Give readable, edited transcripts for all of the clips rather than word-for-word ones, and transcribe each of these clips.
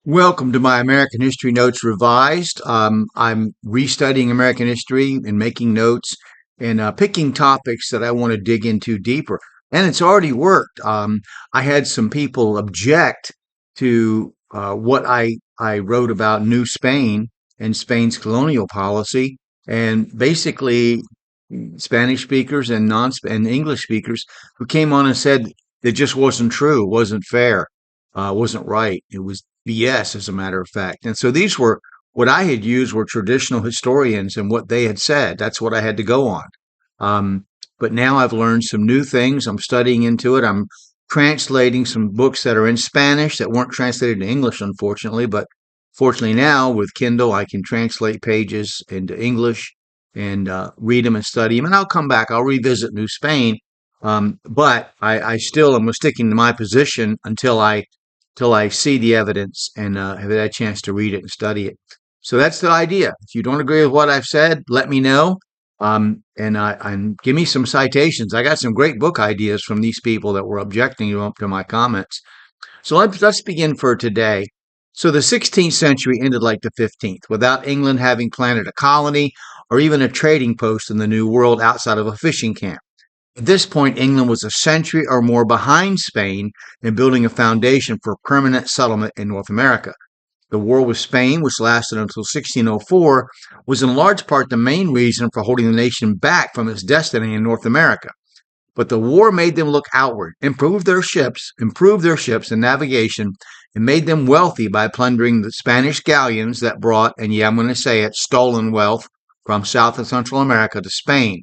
Welcome to my American History Notes Revised. I'm restudying American history and making notes and picking topics that I want to dig into deeper. And it's already worked. I had some people object to what I wrote about New Spain and Spain's colonial policy. And basically, Spanish speakers and and English speakers who came on and said it just wasn't true, wasn't fair, wasn't right. It was BS, as a matter of fact. And so these were what I had used were traditional historians and what they had said. That's what I had to go on. Um, but now I've learned some new things. I'm studying into it. I'm translating some books that are in Spanish that weren't translated to English, unfortunately. But fortunately, now with Kindle, I can translate pages into English and read them and study them. And I'll come back. I'll revisit New Spain. But I still am sticking to my position until I see the evidence and have had a chance to read it and study it. So that's the idea. If you don't agree with what I've said, let me know. And give me some citations. I got some great book ideas from these people that were objecting to my comments. So let's begin for today. So the 16th century ended like the 15th, without England having planted a colony or even a trading post in the New World outside of a fishing camp. At this point, England was a century or more behind Spain in building a foundation for permanent settlement in North America. The war with Spain, which lasted until 1604, was in large part the main reason for holding the nation back from its destiny in North America. But the war made them look outward, improved their ships and navigation, and made them wealthy by plundering the Spanish galleons that brought, and yeah, I'm going to say it, stolen wealth from South and Central America to Spain.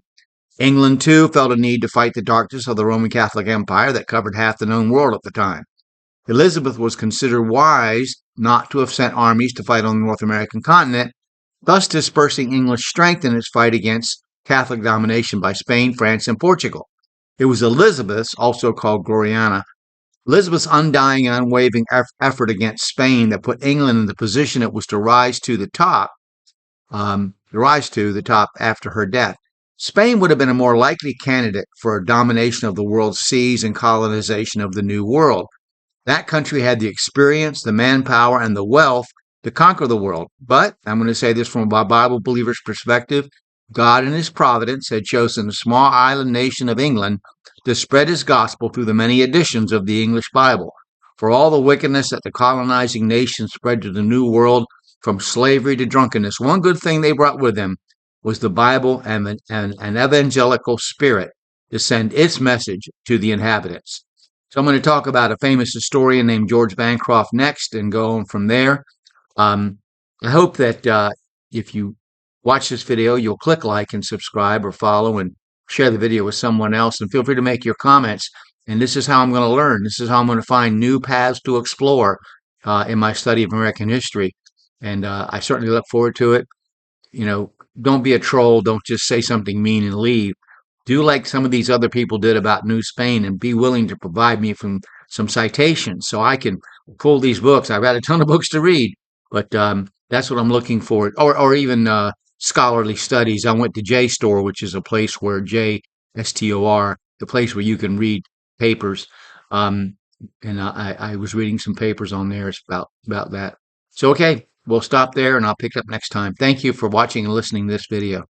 England, too, felt a need to fight the darkness of the Roman Catholic Empire that covered half the known world at the time. Elizabeth was considered wise not to have sent armies to fight on the North American continent, thus dispersing English strength in its fight against Catholic domination by Spain, France, and Portugal. It was Elizabeth's, also called Gloriana, Elizabeth's undying and unwavering effort against Spain that put England in the position it was to rise to the top after her death. Spain would have been a more likely candidate for a domination of the world's seas and colonization of the New World. That country had the experience, the manpower, and the wealth to conquer the world. But I'm going to say this from a Bible believer's perspective. God in his providence had chosen the small island nation of England to spread his gospel through the many editions of the English Bible. For all the wickedness that the colonizing nations spread to the New World, from slavery to drunkenness, one good thing they brought with them was the Bible and an evangelical spirit to send its message to the inhabitants. So I'm going to talk about a famous historian named George Bancroft next and go on from there. I hope that if you watch this video, you'll click like and subscribe or follow and share the video with someone else. And feel free to make your comments. And this is how I'm going to learn. This is how I'm going to find new paths to explore in my study of American history. And I certainly look forward to it. Don't be a troll. Don't just say something mean and leave. Do like some of these other people did about New Spain and be willing to provide me from some citations so I can pull these books. I've got a ton of books to read, but that's what I'm looking for. Or even scholarly studies. I went to JSTOR, which is a place where JSTOR, the place where you can read papers. And I was reading some papers on there about that. So, okay, we'll stop there and I'll pick up next time. Thank you for watching and listening to this video.